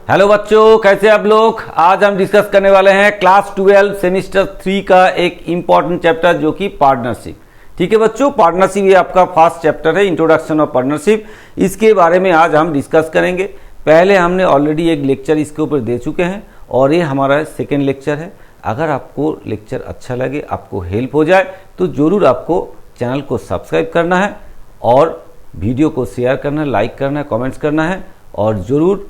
Hello बच्चों, कैसे आप लोग। आज हम डिस्कस करने वाले हैं क्लास 12 सेमेस्टर 3 का एक इम्पॉर्टेंट चैप्टर जो कि पार्टनरशिप। ठीक है बच्चों, पार्टनरशिप ये आपका फर्स्ट चैप्टर है, इंट्रोडक्शन ऑफ पार्टनरशिप। इसके बारे में आज हम डिस्कस करेंगे। पहले हमने ऑलरेडी एक लेक्चर इसके ऊपर दे चुके हैं और ये हमारा सेकेंड लेक्चर है। अगर आपको लेक्चर अच्छा लगे, आपको हेल्प हो जाए तो ज़रूर आपको चैनल को सब्सक्राइब करना है और वीडियो को शेयर करना है, लाइक करना है, कमेंट्स करना है और ज़रूर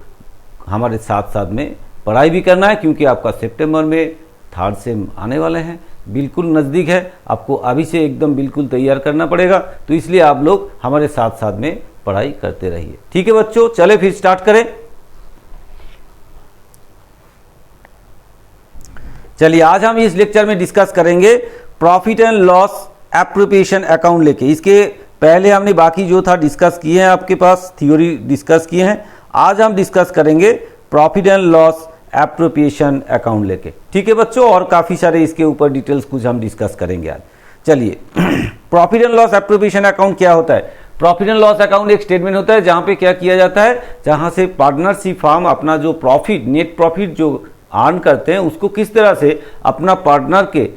हमारे साथ साथ में पढ़ाई भी करना है, क्योंकि आपका सितंबर में थर्ड सेम आने वाले हैं, बिल्कुल नज़दीक है। आपको अभी से एकदम बिल्कुल तैयार करना पड़ेगा, तो इसलिए आप लोग हमारे साथ साथ में पढ़ाई करते रहिए। ठीक है बच्चों, चले फिर स्टार्ट करें। चलिए, आज हम इस लेक्चर में डिस्कस करेंगे profit and loss appropriation account लेके। इसके पहले हमने बाकी जो था डिस्कस किए हैं, आपके पास थ्योरी डिस्कस किए हैं। आज हम डिस्कस करेंगे profit and loss appropriation account लेके। ठीक है बच्चों, और काफ़ी सारे इसके ऊपर डिटेल्स कुछ हम डिस्कस करेंगे आज। चलिए, profit and loss appropriation account क्या होता है। प्रॉफिट एंड लॉस अकाउंट एक स्टेटमेंट होता है जहां पे क्या किया जाता है, जहां से पार्टनरशिप फर्म अपना जो प्रॉफिट, नेट प्रॉफिट जो अर्न करते हैं उसको किस तरह से अपना पार्टनर के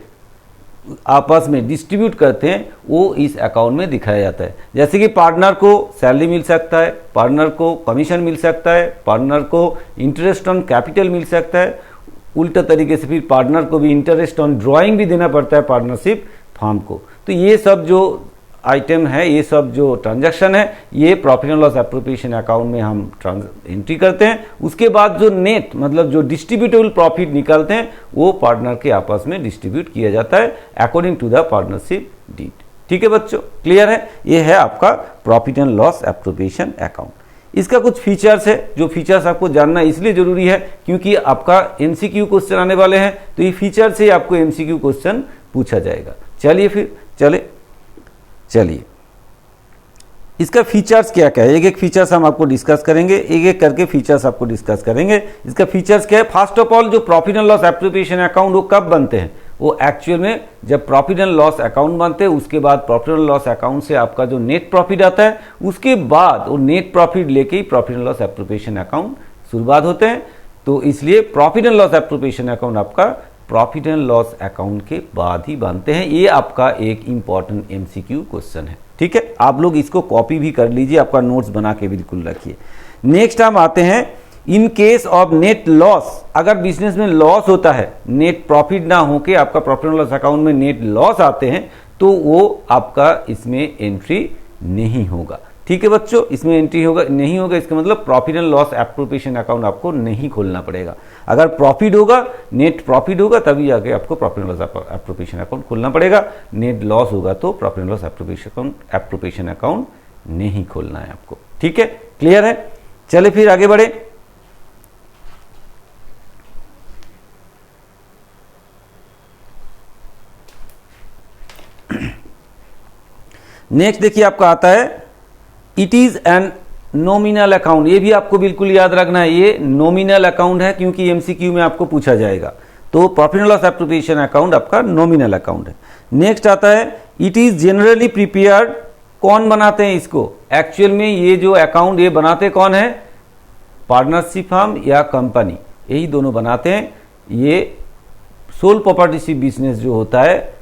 आपस में डिस्ट्रीब्यूट करते हैं, वो इस अकाउंट में दिखाया जाता है। जैसे कि पार्टनर को सैलरी मिल सकता है, पार्टनर को कमीशन मिल सकता है, पार्टनर को इंटरेस्ट ऑन कैपिटल मिल सकता है। उल्टा तरीके से फिर पार्टनर को भी इंटरेस्ट ऑन ड्राइंग भी देना पड़ता है पार्टनरशिप फर्म को। तो ये सब जो आइटम है, ये सब जो ट्रांजैक्शन है, ये profit and loss appropriation account में हम एंट्री करते हैं। उसके बाद जो नेट मतलब जो डिस्ट्रीब्यूटेबल प्रॉफिट निकलते हैं वो पार्टनर के आपस में डिस्ट्रीब्यूट किया जाता है according to the partnership deed. ठीक है बच्चों, क्लियर है। ये है आपका profit and loss appropriation account. इसका कुछ फीचर्स है, जो फीचर्स आपको जानना इसलिए जरूरी है क्योंकि आपका एमसीक्यू क्वेश्चन आने वाले हैं, तो ये फीचर से आपको एमसीक्यू क्वेश्चन पूछा जाएगा। चलिए फिर चलिए इसका फीचर्स क्या क्या है, एक एक फीचर्स हम आपको डिस्कस करेंगे, एक एक करके फीचर्स आपको डिस्कस करेंगे। इसका फीचर्स क्या है। फर्स्ट ऑफ ऑल, जो profit and loss appropriation account वो कब बनते हैं, वो एक्चुअल में जब प्रॉफिट एंड लॉस अकाउंट बनते हैं, उसके बाद प्रॉफिट एंड लॉस अकाउंट से आपका जो नेट प्रॉफिट आता है, उसके बाद वो नेट प्रॉफिट लेके ही profit and loss appropriation account शुरुआत होते हैं। तो इसलिए profit and loss appropriation account आपका प्रॉफिट एंड लॉस अकाउंट के बाद ही बनते हैं। ये आपका एक इंपॉर्टेंट एमसीक्यू क्वेश्चन है। ठीक है, आप लोग इसको कॉपी भी कर लीजिए, आपका नोट्स बना के बिल्कुल रखिए। नेक्स्ट हम आते हैं, in case of net loss, अगर बिजनेस में लॉस होता है, नेट प्रॉफिट ना होके आपका प्रॉफिट एंड लॉस अकाउंट में नेट लॉस आते हैं, तो वो आपका इसमें एंट्री नहीं होगा। ठीक है बच्चों, इसमें एंट्री होगा नहीं होगा, इसका मतलब profit and loss appropriation account आपको नहीं खोलना पड़ेगा। अगर प्रॉफिट होगा, नेट प्रॉफिट होगा, तभी आके आपको profit and loss appropriation account खोलना पड़ेगा। नेट लॉस होगा तो profit and loss appropriation account नहीं खोलना है आपको। ठीक है, क्लियर है। चले फिर आगे बढ़े। नेक्स्ट देखिए आपका आता है, it is an nominal account. ये भी आपको बिल्कुल याद रखना है, ये नॉमिनल अकाउंट है क्योंकि एमसीक्यू में आपको पूछा जाएगा। तो profit and loss appropriation account आपका नॉमिनल अकाउंट है। नेक्स्ट आता है, इट इज जनरली प्रिपेयर्ड। कौन बनाते हैं इसको, एक्चुअल में ये जो अकाउंट ये बनाते कौन है, पार्टनरशिप फर्म या कंपनी, यही दोनों बनाते हैं। ये सोल प्रोप्राइटरशिप बिजनेस जो होता है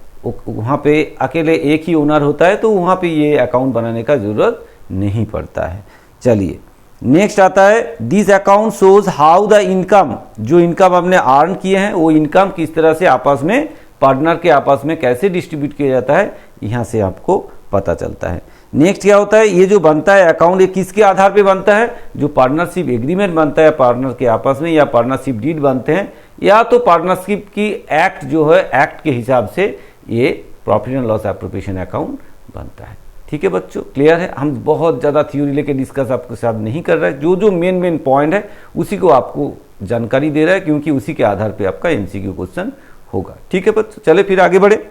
वहाँ पे अकेले एक ही ओनर होता है, तो वहाँ पे ये अकाउंट बनाने का जरूरत नहीं पड़ता है। चलिए, नेक्स्ट आता है, this account shows how the income, जो इनकम आपने अर्न किए हैं वो इनकम किस तरह से आपस में पार्टनर के आपस में कैसे डिस्ट्रीब्यूट किया जाता है, यहाँ से आपको पता चलता है। नेक्स्ट क्या होता है, ये जो बनता है अकाउंट, ये किसके आधार पे बनता है, जो पार्टनरशिप एग्रीमेंट बनता है पार्टनर के आपस में, या पार्टनरशिप डीड बनते हैं, या तो पार्टनरशिप की एक्ट जो है, एक्ट के हिसाब से ये profit and loss appropriation account बनता है। ठीक है बच्चों, क्लियर है। हम बहुत ज़्यादा थ्योरी लेके डिस्कस आपके साथ नहीं कर रहे हैं, जो मेन पॉइंट है उसी को आपको जानकारी दे रहा है, क्योंकि उसी के आधार पे आपका एमसीक्यू क्वेश्चन होगा। ठीक है बच्चों, चले फिर आगे बढ़े।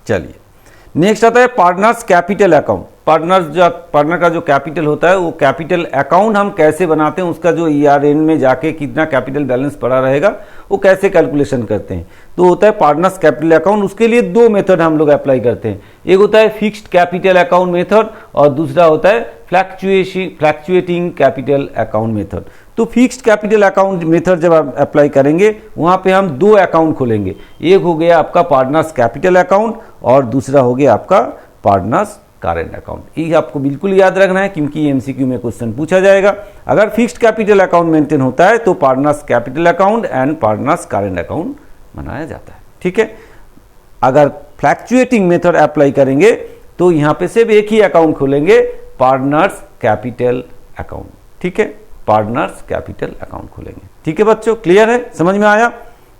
चलिए, नेक्स्ट आता है पार्टनर्स कैपिटल अकाउंट। पार्टनर का जो कैपिटल होता है वो कैपिटल अकाउंट हम कैसे बनाते हैं, उसका जो ईआरएन में जाके कितना कैपिटल बैलेंस पड़ा रहेगा वो कैसे कैलकुलेशन करते हैं। तो होता है पार्टनर्स कैपिटल अकाउंट, उसके लिए दो मेथड हम लोग अप्लाई करते हैं, एक होता है फिक्स्ड कैपिटल अकाउंट मेथड और दूसरा होता है फ्लैक्चुएटिंग कैपिटल अकाउंट मेथड। तो फिक्स्ड कैपिटल अकाउंट मेथड जब आप अप्लाई करेंगे वहां पे हम दो अकाउंट खोलेंगे, एक हो गया आपका पार्टनर्स कैपिटल अकाउंट और दूसरा हो गया आपका पार्टनर्स करेंट अकाउंट। ये आपको बिल्कुल याद रखना है क्योंकि एमसीक्यू में क्वेश्चन पूछा जाएगा। अगर फिक्स्ड कैपिटल अकाउंट मेंटेन होता है तो partners capital account and partners current account बनाया जाता है, ठीक है। अगर फ्लैक्चुएटिंग मेथड अप्लाई करेंगे तो यहां पे सिर्फ एक ही अकाउंट खोलेंगे, पार्टनर्स कैपिटल अकाउंट, ठीक है, पार्टनर्स कैपिटल अकाउंट खोलेंगे, ठीक है बच्चों, क्लियर है, समझ में आया।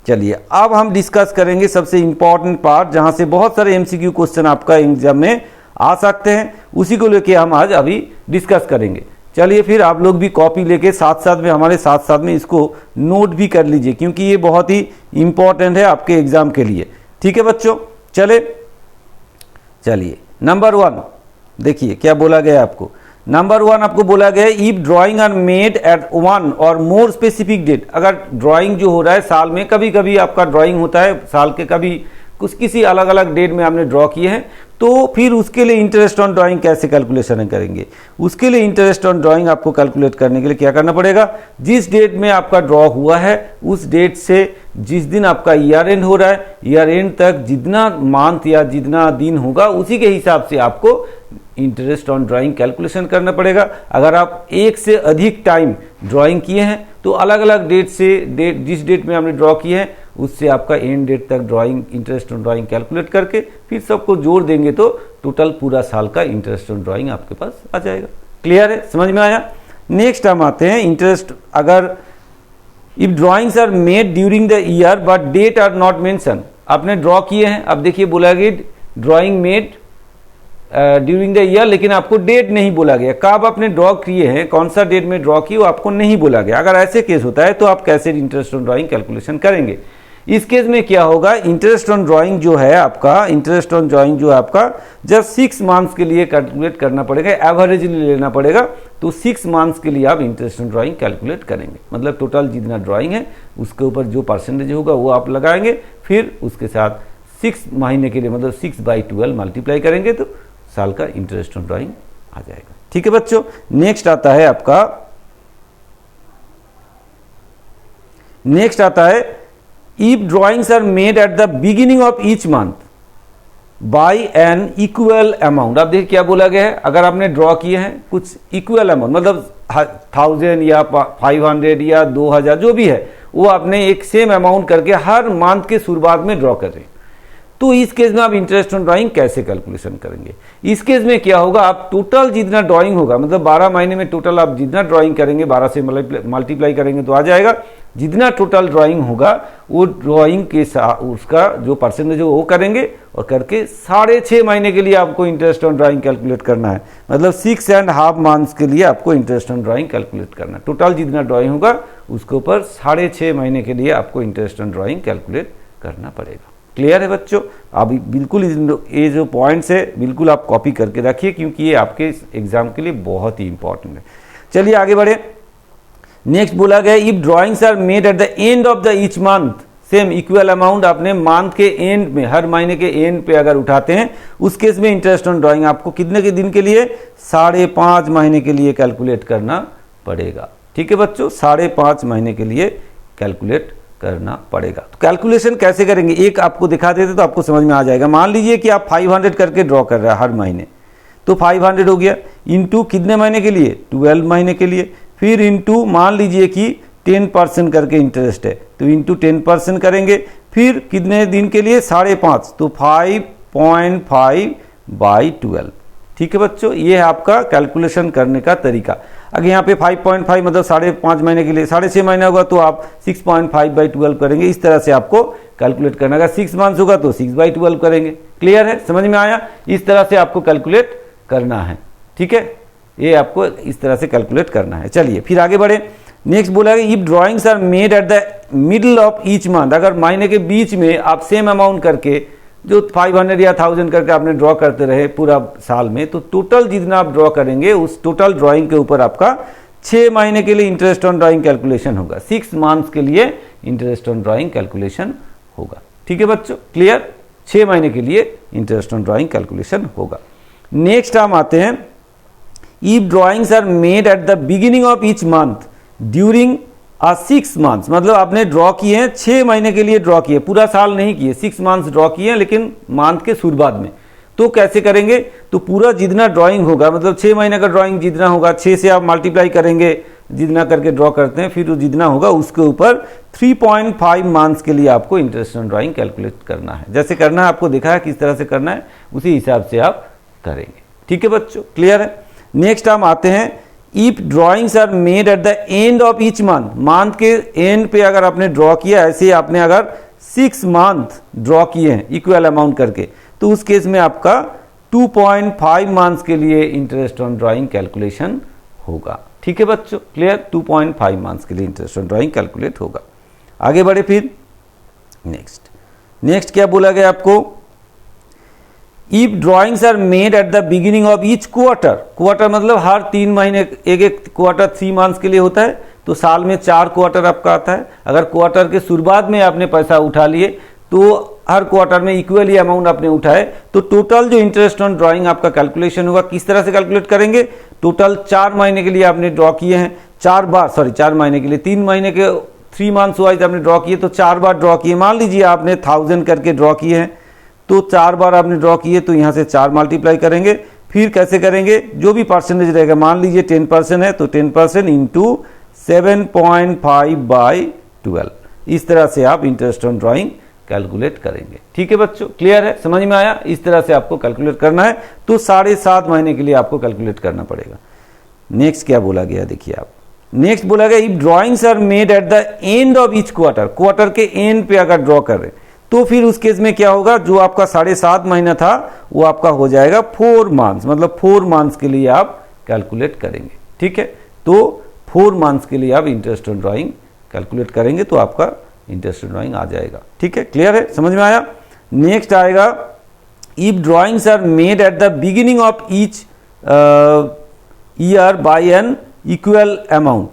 चलिए अब हम डिस्कस करेंगे सबसे इंपॉर्टेंट पार्ट जहां से बहुत सारे एमसीक्यू क्वेश्चन आपका एग्जाम में आ सकते हैं, उसी को लेके हम आज अभी डिस्कस करेंगे। चलिए फिर आप लोग भी कॉपी लेके साथ साथ में हमारे साथ साथ में इसको नोट भी कर लीजिए क्योंकि ये बहुत ही इंपॉर्टेंट है आपके एग्जाम के लिए, ठीक है बच्चों। चलिए नंबर 1 देखिए क्या बोला गया आपको। नंबर 1 आपको बोला गया है if drawing are made at 1 or more specific date. अगर ड्राइंग जो हो रहा है साल में, कभी कभी आपका ड्राइंग होता है साल के कभी कुछ किसी अलग अलग डेट में आपने ड्रॉ किए हैं, तो फिर उसके लिए इंटरेस्ट ऑन ड्राइंग कैसे कैलकुलेशन करेंगे। उसके लिए इंटरेस्ट ऑन ड्राइंग आपको कैलकुलेट करने के लिए क्या करना पड़ेगा, जिस डेट में आपका ड्रॉ हुआ है उस डेट से जिस दिन आपका ईयर एंड हो रहा है, ईयर एंड तक जितना मंथ या जितना दिन होगा उसी के हिसाब से आपको इंटरेस्ट ऑन ड्राइंग कैलकुलेशन करना पड़ेगा। अगर आप एक से अधिक टाइम ड्राइंग किए हैं तो अलग अलग डेट से जिस डेट में आपने ड्रॉ किए हैं उससे आपका एंड डेट तक drawing interest on drawing calculate करके फिर सबको जोड़ देंगे तो टोटल पूरा साल का इंटरेस्ट ऑन ड्राइंग आपके पास आ जाएगा। क्लियर है, समझ में आया। नेक्स्ट हम आते हैं इंटरेस्ट। अगर if drawings are made during the year but date are not mention, आपने ड्रॉ किए हैं, अब देखिए बोला गया drawing made during the year, लेकिन आपको डेट नहीं बोला गया, कब आपने ड्रॉ किए हैं, कौन सा डेट में ड्रॉ किए वो आपको नहीं बोला गया। अगर ऐसे केस होता है तो आप कैसे इंटरेस्ट ऑन ड्राइंग कैलकुलेशन करेंगे। इस केस में क्या होगा, इंटरेस्ट ऑन ड्राइंग जो है आपका, इंटरेस्ट ऑन ड्राइंग जो है आपका जब 6 मंथ्स के लिए कैलकुलेट करना पड़ेगा, एवरेजली लेना पड़ेगा, तो 6 मंथ्स के लिए आप इंटरेस्ट ऑन ड्राइंग कैलकुलेट करेंगे। मतलब टोटल जितना ड्राइंग है उसके ऊपर जो परसेंटेज होगा वो आप लगाएंगे, फिर उसके साथ 6 महीने के लिए मतलब 6/12 मल्टीप्लाई करेंगे तो साल का इंटरेस्ट ऑन ड्राइंग आ जाएगा, ठीक है बच्चों। नेक्स्ट आता है आपका, नेक्स्ट आता है if drawings are made at the beginning of each month by an equal amount. अब देखिए क्या बोला गया है, अगर आपने ड्रॉ किए हैं कुछ इक्वल अमाउंट मतलब 1000 या 500 या 2000 जो भी है वो आपने एक सेम अमाउंट करके हर मंथ के शुरुआत में ड्रॉ कर रहे हैं, तो इस केस में आप इंटरेस्ट ऑन ड्राइंग कैसे कैलकुलेशन करेंगे। इस केस में क्या होगा, आप टोटल जितना ड्राइंग होगा मतलब 12 महीने में टोटल आप जितना ड्राइंग करेंगे 12 से मल्टीप्लाई करेंगे तो आ जाएगा, जितना टोटल ड्राइंग होगा वो ड्राइंग के साथ उसका जो परसेंटेज है वो करेंगे और करके 6.5 महीने के लिए आपको इंटरेस्ट ऑन ड्राइंग कैलकुलेट करना है। मतलब 6.5 मंथ्स के लिए आपको इंटरेस्ट ऑन ड्राइंग कैलकुलेट करना है। टोटल जितना ड्राइंग होगा उसके ऊपर 6.5 महीने के लिए आपको इंटरेस्ट ऑन ड्राइंग कैलकुलेट करना पड़ेगा। क्लियर है बच्चों। अब बिल्कुल ये जो पॉइंट्स है बिल्कुल आप कॉपी करके रखिए क्योंकि ये आपके एग्जाम के लिए बहुत ही इंपॉर्टेंट है। चलिए आगे बढ़े। नेक्स्ट बोला गया if drawings are made at the end of the each month, same equal amount आपने मंथ के एंड में हर महीने के एंड पे अगर उठाते हैं उस केस में इंटरेस्ट ऑन ड्राइंग आपको कितने के दिन के लिए 5.5 महीने के लिए कैलकुलेट करना पड़ेगा। ठीक है बच्चों, 5.5 महीने के लिए कैलकुलेट करना पड़ेगा। तो कैलकुलेशन कैसे करेंगे एक आपको दिखा देते तो आपको समझ में आ जाएगा। मान लीजिए कि आप 500 करके ड्रॉ कर रहे हैं हर महीने, तो 500 हो गया इंटू कितने महीने के लिए 12 महीने के लिए, फिर इंटू मान लीजिए कि 10% करके इंटरेस्ट है तो इंटू 10% करेंगे, फिर कितने दिन के लिए 5.5 तो 5.5/12। ठीक है बच्चों, ये है आपका कैलकुलेशन करने का तरीका। अगर यहाँ पे 5.5 मतलब 5.5 महीने के लिए 6.5 महीने होगा तो आप 6.5/12 करेंगे। इस तरह से आपको कैलकुलेट करना। अगर 6 मंथ्स होगा तो 6/12 करेंगे। क्लियर है, समझ में आया। इस तरह से आपको कैलकुलेट करना है। ठीक है, ये आपको इस तरह से कैलकुलेट करना है। चलिए फिर आगे बढ़े। नेक्स्ट बोला है if drawings are made at the middle of each month, अगर महीने के बीच में आप सेम अमाउंट करके जो 500 या 1000 करके आपने ड्रॉ करते रहे पूरा साल में, तो टोटल जितना आप ड्रॉ करेंगे उस टोटल ड्राइंग के ऊपर आपका 6 महीने के लिए इंटरेस्ट ऑन ड्राइंग कैलकुलेशन होगा, 6 मंथ्स के लिए इंटरेस्ट ऑन ड्राइंग कैलकुलेशन होगा। ठीक है बच्चों, क्लियर? 6 महीने के लिए इंटरेस्ट ऑन ड्राइंग कैलकुलेशन होगा। नेक्स्ट हम आते हैं, if drawings are made at the beginning of each month during 6 months, मतलब आपने ड्रॉ किए हैं 6 महीने के लिए ड्रॉ किए, पूरा साल नहीं किए, 6 मंथ्स ड्रॉ किए लेकिन मंथ के शुरुआत में। तो कैसे करेंगे? तो पूरा जितना ड्राइंग होगा, मतलब 6 महीने का ड्राइंग जितना होगा, 6 से आप मल्टीप्लाई करेंगे, जितना करके ड्रॉ करते हैं, फिर वो जितना होगा उसके ऊपर 3.5 मंथ्स के लिए आपको इंटरेस्ट ऑन ड्राइंग कैलकुलेट करना है। जैसे करना है आपको दिखा है किस तरह से करना है, उसी हिसाब से आप करेंगे। ठीक है बच्चों, क्लियर है? नेक्स्ट हम आते हैं, if drawings are made at the end of each month, month के एंड पे अगर आपने ड्रॉ किया, ऐसे आपने अगर 6 मंथ ड्रॉ किए हैं इक्वल अमाउंट करके, तो उस केस में आपका 2.5 मंथ्स के लिए इंटरेस्ट ऑन ड्राइंग कैलकुलेशन होगा। ठीक है बच्चों, क्लियर? 2.5 मंथ्स के लिए इंटरेस्ट ऑन ड्राइंग कैलकुलेट होगा। आगे बढ़े फिर, नेक्स्ट क्या बोला गया आपको, if drawings are made at the beginning of each quarter, quarter मतलब हर 3 महीने, एक क्वार्टर 3 मंथ्स के लिए होता है, तो साल में 4 क्वार्टर आपका आता है। अगर क्वार्टर के शुरुआत में आपने पैसा उठा लिए, तो हर क्वार्टर में इक्वली अमाउंट आपने उठाए, तो टोटल जो इंटरेस्ट ऑन ड्राइंग आपका कैलकुलेशन होगा, किस तरह से कैलकुलेट करेंगे? टोटल 4 महीने के लिए आपने ड्रॉ किए हैं, 4 महीने के लिए, 3 महीने के 3 मंथ्स वाइज आपने ड्रॉ किए, तो 4 बार ड्रॉ किए। मान लीजिए आपने 1000 करके ड्रॉ किए हैं, तो 4 बार आपने ड्रॉ किए, तो यहाँ से 4 मल्टीप्लाई करेंगे। फिर कैसे करेंगे? जो भी परसेंटेज रहेगा, मान लीजिए 10% है, तो 10% इंटू 7.5/12, इस तरह से आप इंटरेस्ट ऑन ड्राइंग कैलकुलेट करेंगे। ठीक है बच्चों, क्लियर है? समझ में आया? इस तरह से आपको कैलकुलेट करना है, तो 7.5 महीने के लिए आपको कैलकुलेट करना पड़ेगा। नेक्स्ट क्या बोला गया देखिए आप, नेक्स्ट बोला गया, if drawings are made at the end of each quarter, quarter के एंड पे अगर ड्रॉ कर रहे, तो फिर उस केस में क्या होगा, जो आपका 7.5 महीना था वो आपका हो जाएगा 4 मंथ्स, मतलब 4 मंथ्स के लिए आप कैलकुलेट करेंगे। ठीक है, तो 4 मंथ्स के लिए आप इंटरेस्ट ऑन ड्राइंग कैलकुलेट करेंगे, तो आपका इंटरेस्ट ऑन ड्राइंग आ जाएगा। ठीक है, क्लियर है? समझ में आया? नेक्स्ट आएगा, if drawings are made at the beginning of each year by an equal amount,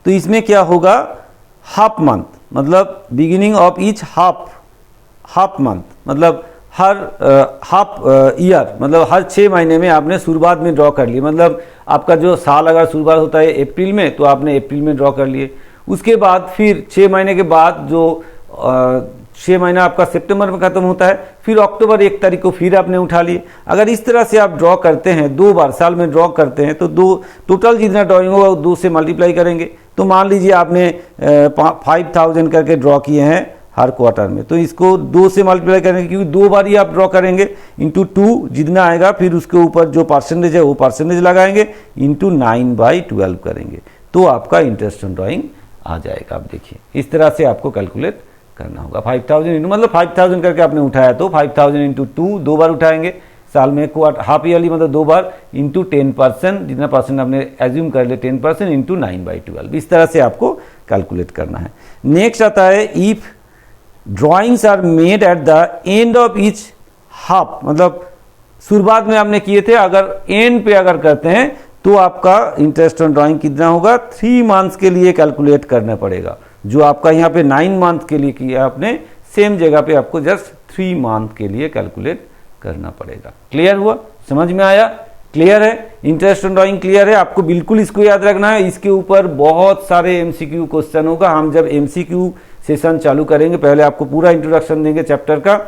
तो इसमें क्या होगा, हाफ मंथ, मतलब beginning of each half month, मतलब हर हाफ ईयर, मतलब हर 6 महीने में आपने शुरुआत में ड्रॉ कर लिए, मतलब आपका जो साल अगर शुरुआत होता है अप्रैल में, तो आपने अप्रैल में ड्रॉ कर लिए। उसके बाद फिर 6 महीने के बाद जो 6 महीना आपका सितंबर में खत्म होता है, फिर अक्टूबर 1 तारीख को फिर आपने उठा लिए। अगर इस तरह से आप ड्रॉ करते हैं, 2 बार साल में ड्रॉ करते हैं, तो 2 टोटल जितना ड्रॉइंग होगा वो 2 से मल्टीप्लाई करेंगे। तो मान लीजिए आपने 5000 करके ड्रॉ किए हैं हर क्वार्टर में, तो इसको 2 से मल्टीप्लाई करेंगे, क्योंकि 2 बार ही आप ड्रॉ करेंगे, इंटू 2 जितना आएगा, फिर उसके ऊपर जो परसेंटेज है वो परसेंटेज लगाएंगे, इंटू 9/12 करेंगे, तो आपका इंटरेस्ट ऑन ड्रॉइंग आ जाएगा। आप देखिए, इस तरह से आपको कैलकुलेट करना होगा। 5000 इंटू, मतलब 5000 करके आपने उठाया, तो 5000 इंटू 2 2 बार उठाएंगे साल में, हाफ ईयरली मतलब 2 बार, इंटू 10%, जितना परसेंट आपने एज्यूम कर लिया 10%, इंटू 9/12, इस तरह से आपको कैलकुलेट करना है। नेक्स्ट आता है, if drawings are made at the end of each half, मतलब शुरुआत में आपने किए थे, अगर एंड पे अगर करते हैं, तो आपका इंटरेस्ट ऑन ड्राइंग कितना होगा, 3 मंथ्स के लिए कैलकुलेट करना पड़ेगा। जो आपका यहाँ पे 9 मंथ के लिए किया आपने, सेम जगह पे आपको जस्ट 3 मंथ के लिए कैलकुलेट करना पड़ेगा। क्लियर हुआ? समझ में आया? क्लियर है? इंटरेस्ट ऑन ड्राइंग क्लियर है? आपको बिल्कुल इसको याद रखना है, इसके ऊपर बहुत सारे MCQ क्वेश्चन होगा। हम जब MCQ सेशन चालू करेंगे, पहले आपको पूरा इंट्रोडक्शन देंगे चैप्टर का,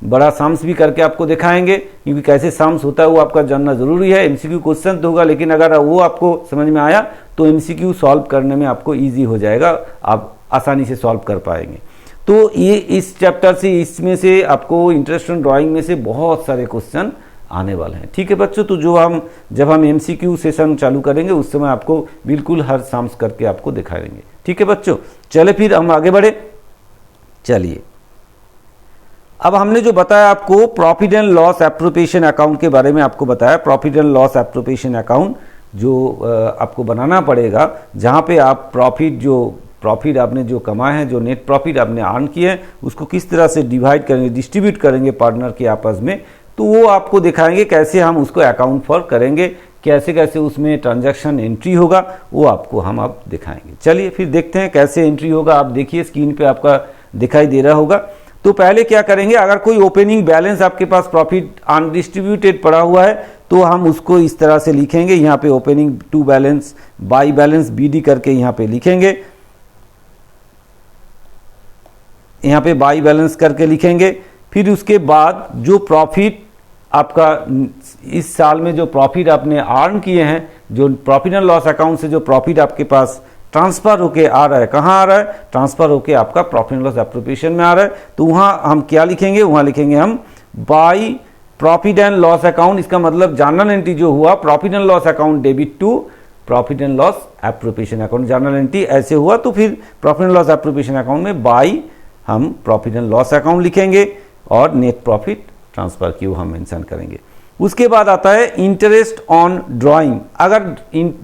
बड़ा सम्स भी करके आपको दिखाएंगे, क्योंकि कैसे सम्स होता है वो आपका जानना जरूरी है। MCQ क्वेश्चन तो होगा, लेकिन अगर वो आपको समझ में आया तो MCQ सॉल्व करने में आपको ईजी हो जाएगा, आप आसानी से सॉल्व कर पाएंगे। तो ये इस चैप्टर से, इसमें से आपको इंटरेस्ट ऑन ड्राइंग में से बहुत सारे क्वेश्चन आने वाले हैं। ठीक है बच्चों, तो जब हम MCQ सेशन चालू करेंगे, उस समय आपको बिल्कुल हर सम्स करके आपको दिखाएंगे। ठीक है बच्चों, चले फिर हम आगे बढ़े। चलिए, अब हमने जो बताया आपको profit and loss appropriation account के बारे में आपको बताया। Profit and loss appropriation account जो आपको बनाना पड़ेगा, जहां पे आप प्रॉफिट आपने जो कमाए हैं, जो नेट प्रॉफिट आपने अर्न किए हैं, उसको किस तरह से डिवाइड करेंगे, डिस्ट्रीब्यूट करेंगे पार्टनर के आपस में, तो वो आपको दिखाएंगे कैसे हम उसको अकाउंट फॉर करेंगे, कैसे कैसे उसमें ट्रांजैक्शन एंट्री होगा वो आपको हम अब दिखाएंगे। चलिए फिर देखते हैं कैसे एंट्री होगा। आप देखिए स्क्रीन पे आपका दिखाई दे रहा होगा। तो पहले क्या करेंगे, अगर कोई ओपनिंग बैलेंस आपके पास प्रॉफिट अनडिस्ट्रीब्यूटेड पड़ा हुआ है तो हम उसको इस तरह से लिखेंगे, यहाँ पे opening to balance by balance BD करके यहाँ पे लिखेंगे, यहाँ पे बाई बैलेंस करके लिखेंगे। फिर उसके बाद जो प्रॉफिट आपका इस साल में जो प्रॉफिट आपने अर्न किए हैं, जो प्रॉफिट एंड लॉस अकाउंट से जो प्रॉफिट आपके पास ट्रांसफर होके आ रहा है, कहाँ आ रहा है, ट्रांसफर होके आपका प्रॉफिट एंड लॉस एप्रोप्रिएशन में आ रहा है, तो वहाँ हम क्या लिखेंगे, वहाँ लिखेंगे हम by profit and loss account. इसका मतलब जर्नल एंट्री जो हुआ profit and loss account debit to profit and loss appropriation account, journal entry ऐसे हुआ तो फिर profit and loss appropriation account में बाई हम प्रॉफिट एंड लॉस अकाउंट लिखेंगे और नेट प्रॉफिट ट्रांसफर की हम मेंशन करेंगे। उसके बाद आता है इंटरेस्ट ऑन ड्राइंग। अगर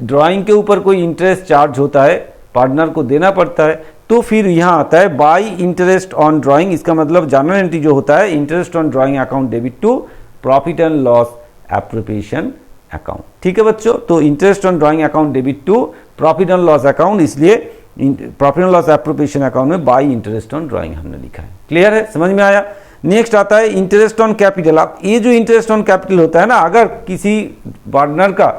ड्राइंग के ऊपर कोई इंटरेस्ट चार्ज होता है, पार्टनर को देना पड़ता है, तो फिर यहाँ आता है बाई इंटरेस्ट ऑन ड्राइंग। इसका मतलब जर्नल एंट्री जो होता है interest on drawing account debit to profit and loss appropriation account. ठीक है बच्चों, तो interest on drawing account debit to profit and loss account, इसलिए profit and loss appropriation account में बाई इंटरेस्ट ऑन ड्राइंग हमने लिखा है। क्लियर है, समझ में आया। नेक्स्ट आता है इंटरेस्ट ऑन कैपिटल। अब ये जो इंटरेस्ट ऑन कैपिटल होता है ना, अगर किसी पार्टनर का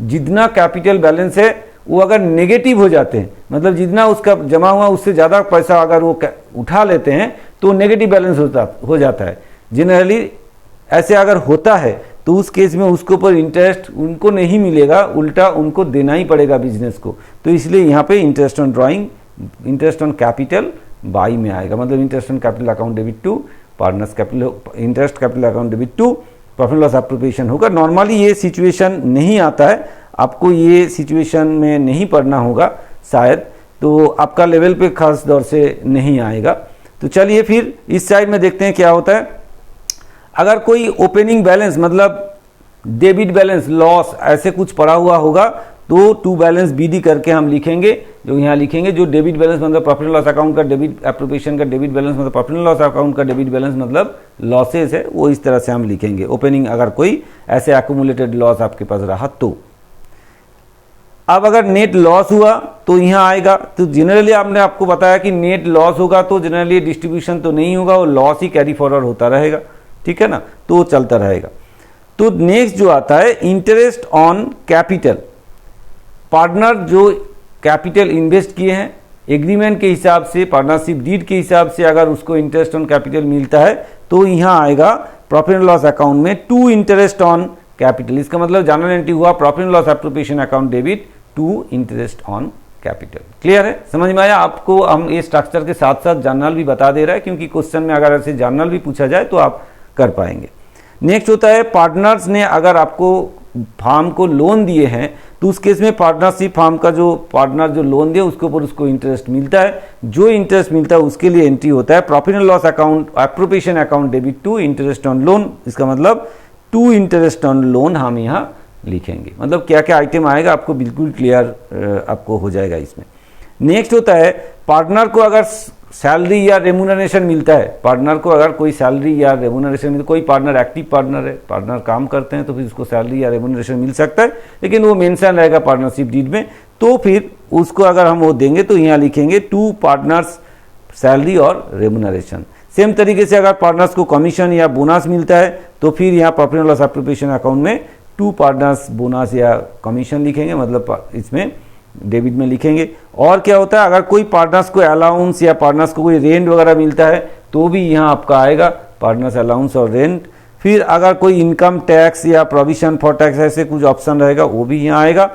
जितना कैपिटल बैलेंस है वो अगर नेगेटिव हो जाते हैं, मतलब जितना उसका जमा हुआ उससे ज़्यादा पैसा अगर वो उठा लेते हैं तो नेगेटिव बैलेंस हो जाता है। जनरली ऐसे अगर होता है तो उस केस में उसके ऊपर इंटरेस्ट उनको नहीं मिलेगा, उल्टा उनको देना ही पड़ेगा बिजनेस को। तो इसलिए यहाँ पे interest on drawing, interest on capital by में आएगा, मतलब interest on capital account debit to partners capital, interest capital account debit to profit loss appropriation होगा। नॉर्मली ये सिचुएशन नहीं आता है, आपको ये सिचुएशन में नहीं पढ़ना होगा शायद, तो आपका लेवल पे खास दौर से नहीं आएगा। तो चलिए फिर इस साइड में देखते हैं क्या होता है। अगर कोई ओपनिंग बैलेंस मतलब डेबिट बैलेंस लॉस ऐसे कुछ पड़ा हुआ होगा तो टू बैलेंस BD करके हम लिखेंगे, जो यहाँ लिखेंगे जो डेबिट बैलेंस मतलब प्रॉफिट एंड लॉस अकाउंट का डेबिट एप्रोप्रिएशन का डेबिट बैलेंस मतलब प्रॉफिट एंड लॉस अकाउंट का डेबिट बैलेंस मतलब लॉसेस है, वो इस तरह से हम लिखेंगे ओपनिंग, अगर कोई ऐसे एक्यूमुलेटेड लॉस आपके पास रहा तो। अब अगर नेट लॉस हुआ तो यहाँ आएगा, तो जनरली आपने आपको बताया कि नेट लॉस होगा तो जनरली डिस्ट्रीब्यूशन तो नहीं होगा, वो लॉस ही कैरी फॉरवर्ड होता रहेगा, ठीक है ना, तो वो चलता रहेगा। तो नेक्स्ट जो आता है इंटरेस्ट ऑन कैपिटल। पार्टनर जो कैपिटल इन्वेस्ट किए हैं एग्रीमेंट के हिसाब से, पार्टनरशिप डीड के हिसाब से अगर उसको इंटरेस्ट ऑन कैपिटल मिलता है तो यहाँ आएगा प्रॉफिट एंड लॉस अकाउंट में टू इंटरेस्ट ऑन कैपिटल। इसका मतलब जर्नल एंट्री हुआ profit and loss appropriation account debit to interest on capital. Clear है, समझ में आया आपको। हम ये स्ट्रक्चर के साथ साथ जर्नल भी बता दे रहा है, क्योंकि क्वेश्चन में अगर ऐसे जर्नल भी पूछा जाए तो आप कर पाएंगे। नेक्स्ट होता है पार्टनर्स ने अगर आपको फार्म को लोन दिए हैं तो उस केस में पार्टनरशिप फार्म का जो पार्टनर जो लोन दिया उसके ऊपर उसको इंटरेस्ट मिलता है, जो इंटरेस्ट मिलता है उसके लिए एंट्री होता है profit and loss account appropriation account debit to interest on loan. इसका मतलब टू इंटरेस्ट ऑन लोन हम यहाँ लिखेंगे, मतलब क्या क्या आइटम आएगा आपको बिल्कुल क्लियर आपको हो जाएगा इसमें। नेक्स्ट होता है पार्टनर को अगर सैलरी या रेम्यूनरेशन मिलता है, पार्टनर को अगर कोई सैलरी या रेम्यूनरेशन मिलता है, कोई पार्टनर एक्टिव पार्टनर है, पार्टनर काम करते हैं तो फिर उसको सैलरी या रेम्यूनरेशन मिल सकता है, लेकिन वो मेंशन रहेगा पार्टनरशिप डीड में, तो फिर उसको अगर हम वो देंगे तो यहाँ लिखेंगे टू पार्टनर्स सैलरी और रेम्यूनरेशन। सेम तरीके से अगर पार्टनर्स को कमीशन या बोनस मिलता है तो फिर यहाँ profit and loss appropriation account में टू पार्टनर्स बोनस या कमीशन लिखेंगे, मतलब इसमें डेबिट में लिखेंगे। और क्या होता है अगर कोई पार्टनर्स को अलाउंस या पार्टनर्स को कोई रेंट वगैरह मिलता है तो भी यहाँ आपका आएगा पार्टनर्स अलाउंस और रेंट। फिर अगर कोई इनकम टैक्स या प्रोविजन फॉर टैक्स ऐसे कुछ ऑप्शन रहेगा वो भी यहाँ आएगा।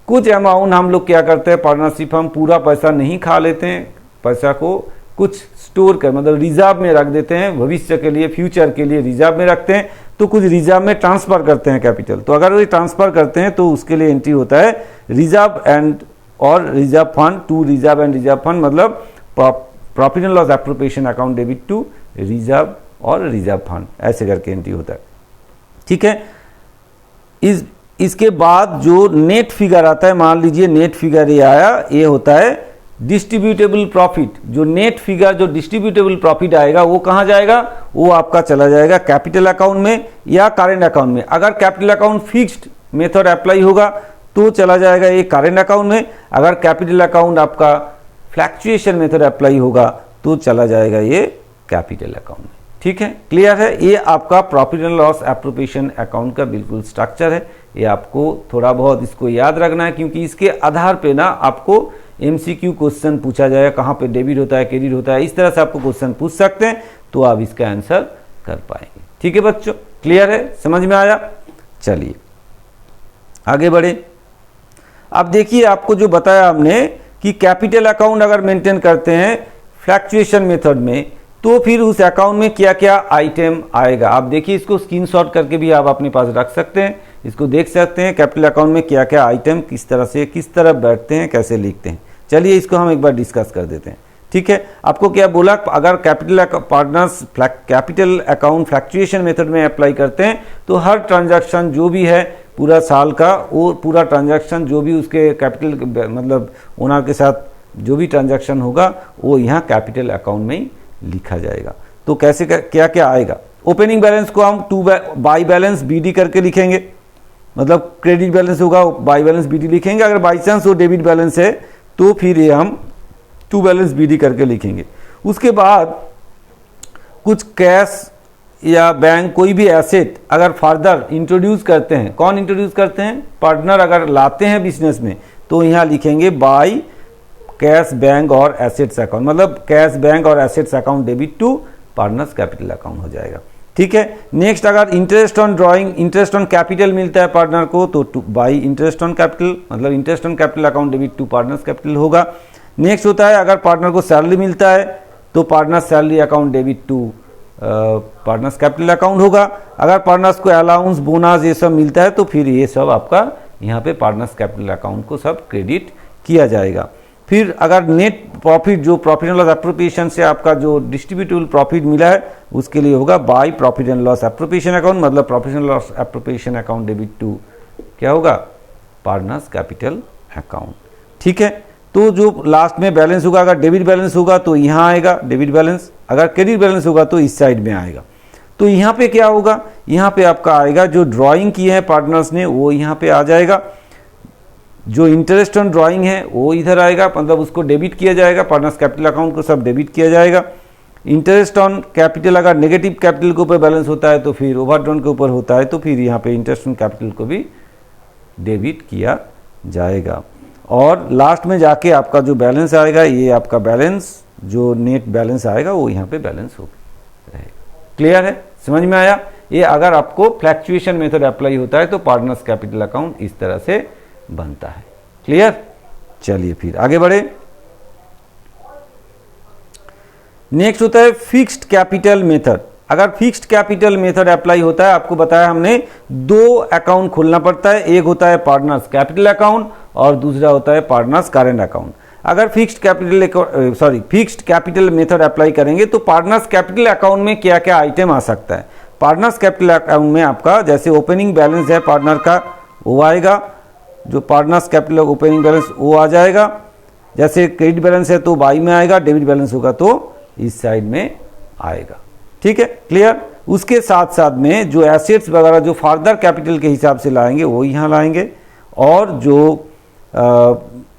कुछ अमाउंट हम लोग क्या करते हैं पार्टनरशिप, हम पूरा पैसा नहीं खा लेते हैं, पैसा को कुछ स्टोर कर मतलब रिजर्व में रख देते हैं, भविष्य के लिए फ्यूचर के लिए रिजर्व में रखते हैं, तो कुछ रिजर्व में ट्रांसफर करते हैं कैपिटल। तो अगर वो ट्रांसफर करते हैं तो उसके लिए एंट्री होता है रिजर्व एंड और reserve fund to reserve and reserve fund, मतलब profit and loss appropriation account debit to reserve और रिजर्व फंड, ऐसे करके एंट्री होता है। ठीक है, इसके बाद जो नेट फिगर आता है, मान लीजिए नेट फिगर ये आया, ये होता है डिस्ट्रीब्यूटेबल प्रॉफिट। जो नेट फिगर जो डिस्ट्रीब्यूटेबल प्रॉफिट आएगा वो कहाँ जाएगा, वो आपका चला जाएगा कैपिटल अकाउंट में या करेंट अकाउंट में। अगर capital account fixed method apply होगा तो चला जाएगा ये करेंट अकाउंट में। अगर कैपिटल अकाउंट आपका फ्लैक्चुएशन मेथड अप्लाई होगा तो चला जाएगा ये कैपिटल अकाउंट में। ठीक है, क्लियर है। ये आपका profit and loss appropriation account का बिल्कुल स्ट्रक्चर है। ये आपको थोड़ा बहुत इसको याद रखना है, क्योंकि इसके आधार पे ना आपको एमसीक्यू क्वेश्चन पूछा जाएगा, कहाँ पे डेबिट होता है, क्रेडिट होता है, इस तरह से आपको क्वेश्चन पूछ सकते हैं, तो आप इसका आंसर कर पाएंगे। ठीक है बच्चों, क्लियर है, समझ में आया। चलिए आगे बढ़े। अब देखिए आपको जो बताया हमने कि कैपिटल अकाउंट अगर मेंटेन करते हैं फ्लैक्चुएशन मेथड में तो फिर उस अकाउंट में क्या क्या आइटम आएगा। आप देखिए, इसको स्क्रीनशॉट करके भी आप अपने पास रख सकते हैं, इसको देख सकते हैं कैपिटल अकाउंट में क्या क्या आइटम किस तरह से किस तरह बैठते हैं, कैसे लिखते हैं। चलिए इसको हम एक बार डिस्कस कर देते हैं। ठीक है, आपको क्या बोला, अगर capital partners capital account fluctuation method में अप्लाई करते हैं तो हर ट्रांजैक्शन जो भी है पूरा साल का, वो पूरा ट्रांजैक्शन जो भी उसके कैपिटल मतलब ओनर के साथ जो भी ट्रांजैक्शन होगा वो यहाँ कैपिटल अकाउंट में ही लिखा जाएगा। तो कैसे क्या क्या आएगा। ओपनिंग बैलेंस को हम टू बाई बैलेंस बीडी करके लिखेंगे, मतलब क्रेडिट बैलेंस होगा बाई बैलेंस बीडी लिखेंगे। अगर बाई चांस वो डेबिट बैलेंस है तो फिर ये हम टू बैलेंस बीडी करके लिखेंगे। उसके बाद कुछ कैश या बैंक कोई भी एसेट अगर फर्दर इंट्रोड्यूस करते हैं, कौन इंट्रोड्यूस करते हैं, पार्टनर अगर लाते हैं बिजनेस में, तो यहाँ लिखेंगे बाई कैश बैंक और एसेट्स अकाउंट, मतलब कैश बैंक और assets account debit to partners capital account हो जाएगा। ठीक है, नेक्स्ट अगर interest on drawing, interest on capital मिलता है पार्टनर को तो बाई इंटरेस्ट ऑन कैपिटल, मतलब interest on capital account debit to partners capital होगा। नेक्स्ट होता है अगर पार्टनर को सैलरी मिलता है तो partners salary account debit to partners capital account होगा। अगर पार्टनर्स को अलाउंस बोनस ये सब मिलता है तो फिर ये सब आपका यहाँ पे पार्टनर्स कैपिटल अकाउंट को सब क्रेडिट किया जाएगा। फिर अगर नेट प्रॉफिट, जो प्रॉफिट एंड लॉस एप्रोप्रिएशन से आपका जो डिस्ट्रीब्यूटेबल प्रॉफिट मिला है उसके लिए होगा by profit and loss appropriation account, मतलब profit and loss appropriation account debit to क्या होगा, पार्टनर्स कैपिटल अकाउंट। ठीक है, तो जो लास्ट में बैलेंस होगा, अगर डेबिट बैलेंस होगा तो यहाँ आएगा डेबिट बैलेंस, अगर क्रेडिट बैलेंस होगा तो इस साइड में आएगा। तो यहाँ पे क्या होगा, यहाँ पे आपका आएगा जो ड्राइंग की है पार्टनर्स ने वो यहाँ पे आ जाएगा, जो इंटरेस्ट ऑन ड्राइंग है वो इधर आएगा, मतलब उसको डेबिट किया जाएगा, पार्टनर्स कैपिटल अकाउंट को सब डेबिट किया जाएगा। इंटरेस्ट ऑन कैपिटल अगर नेगेटिव कैपिटल के ऊपर बैलेंस होता है तो फिर ओवरड्रॉन के ऊपर होता है तो फिर यहाँ पे इंटरेस्ट ऑन कैपिटल को भी डेबिट किया जाएगा। और लास्ट में जाके आपका जो बैलेंस आएगा, ये आपका बैलेंस जो नेट बैलेंस आएगा वो यहाँ पे बैलेंस हो रहेगा। क्लियर है, समझ में आया। ये अगर आपको फ्लैक्चुएशन मेथड अप्लाई होता है तो पार्टनर्स कैपिटल अकाउंट इस तरह से बनता है। क्लियर, चलिए फिर आगे बढ़े। नेक्स्ट होता है फिक्स्ड कैपिटल मेथड। अगर फिक्स्ड कैपिटल मेथड अप्लाई होता है, आपको बताया हमने दो अकाउंट खोलना पड़ता है, एक होता है पार्टनर्स कैपिटल अकाउंट और दूसरा होता है पार्टनर्स करेंट अकाउंट। अगर फिक्स्ड कैपिटल मेथड अप्लाई करेंगे तो पार्टनर्स कैपिटल अकाउंट में क्या क्या आइटम आ सकता है। पार्टनर्स कैपिटल अकाउंट में आपका जैसे ओपनिंग बैलेंस है पार्टनर का वो आएगा, जो पार्टनर्स कैपिटल ओपनिंग बैलेंस वो आ जाएगा। जैसे क्रेडिट बैलेंस है तो बाई में आएगा, डेबिट बैलेंस होगा तो इस साइड में आएगा। ठीक है, क्लियर। उसके साथ साथ में जो एसेट्स वगैरह जो फर्दर कैपिटल के हिसाब से लाएंगे वो यहाँ लाएंगे, और जो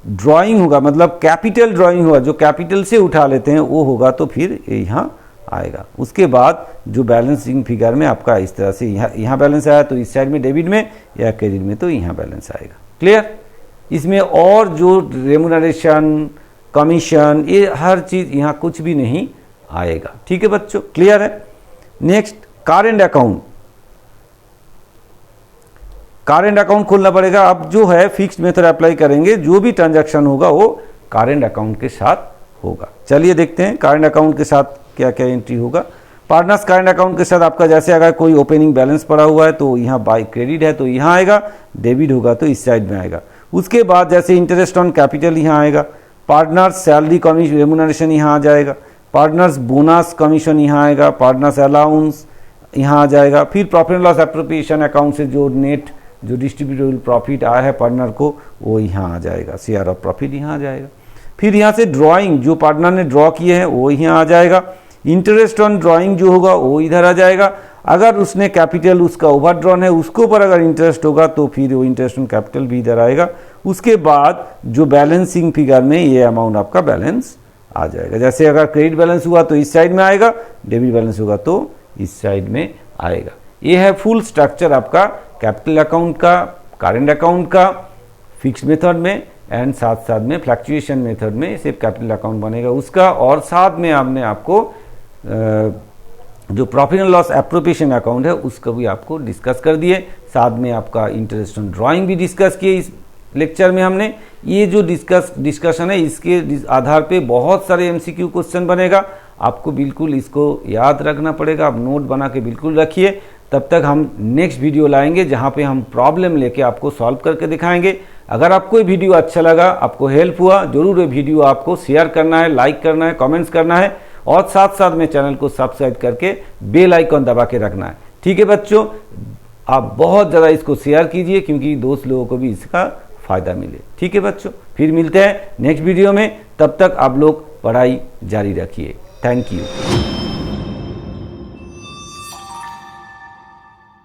ड्राइंग होगा मतलब कैपिटल ड्राइंग होगा जो कैपिटल से उठा लेते हैं वो होगा तो फिर यहाँ आएगा। उसके बाद जो बैलेंसिंग फिगर में आपका इस तरह से यहाँ बैलेंस आया तो इस साइड में डेबिट में, या क्रेडिट में तो यहाँ बैलेंस आएगा। क्लियर। इसमें और जो रेमुनरेशन कमीशन ये हर चीज़ यहाँ कुछ भी नहीं आएगा। ठीक है बच्चों, क्लियर है। Next current account. Current account खोलना पड़ेगा। अब जो है फिक्स्ड मेथड अप्लाई करेंगे, जो भी ट्रांजैक्शन होगा वो करेंट अकाउंट के साथ होगा। चलिए देखते हैं करेंट अकाउंट के साथ क्या क्या एंट्री होगा। पार्टनर्स करेंट अकाउंट के साथ आपका जैसे अगर कोई ओपनिंग बैलेंस पड़ा हुआ है तो यहाँ बाय क्रेडिट है तो यहाँ आएगा, डेबिट होगा तो इस साइड में आएगा। उसके बाद जैसे इंटरेस्ट ऑन कैपिटल यहाँ आएगा, पार्टनर्स सैलरी कमीशन रेमुनरेशन यहाँ आ जाएगा, पार्टनर्स बोनस कमीशन यहाँ आएगा, पार्टनर्स अलाउंस यहाँ आ जाएगा। फिर profit and loss appropriation account से जो नेट जो डिस्ट्रीब्यूटेबल प्रॉफिट आया है पार्टनर को वो यहाँ आ जाएगा, शेयर ऑफ प्रॉफिट यहाँ आ जाएगा। फिर यहाँ से ड्राइंग जो पार्टनर ने ड्रॉ किए हैं वो यहाँ आ जाएगा। इंटरेस्ट ऑन ड्राइंग जो होगा वो इधर आ जाएगा। अगर उसने कैपिटल उसका ओवरड्रॉन है उसके ऊपर अगर इंटरेस्ट होगा तो फिर वो इंटरेस्ट ऑन कैपिटल भी इधर आएगा। उसके बाद जो बैलेंसिंग फिगर में ये अमाउंट आपका बैलेंस आ जाएगा। जैसे अगर क्रेडिट बैलेंस हुआ तो इस साइड में आएगा, डेबिट बैलेंस होगा तो इस साइड में आएगा। ये है फुल स्ट्रक्चर आपका कैपिटल अकाउंट का, करेंट अकाउंट का, फिक्स्ड मेथड में एंड साथ साथ में फ्लक्चुएशन मेथड में सिर्फ कैपिटल अकाउंट बनेगा उसका। और साथ में हमने आपको जो profit and loss appropriation account है उसका भी आपको डिस्कस कर दिए। साथ में आपका इंटरेस्ट ऑन ड्राइंग भी डिस्कस किए इस लेक्चर में हमने। ये जो डिस्कशन है इसके आधार पे बहुत सारे एमसीक्यू क्वेश्चन बनेगा, आपको बिल्कुल इसको याद रखना पड़ेगा। आप नोट बना के बिल्कुल रखिए। तब तक हम नेक्स्ट वीडियो लाएंगे जहाँ पे हम प्रॉब्लम लेके आपको सॉल्व करके दिखाएंगे। अगर आपको ये वीडियो अच्छा लगा, आपको हेल्प हुआ, जरूर ये वीडियो आपको शेयर करना है, लाइक करना है, कमेंट्स करना है और साथ साथ में चैनल को सब्सक्राइब करके बेल आइकन दबा के रखना है। ठीक है बच्चों, आप बहुत ज़्यादा इसको शेयर कीजिए क्योंकि दोस्त लोगों को भी इसका फायदा मिले। ठीक है बच्चों, फिर मिलते हैं नेक्स्ट वीडियो में। तब तक आप लोग पढ़ाई जारी रखिए। Thank you.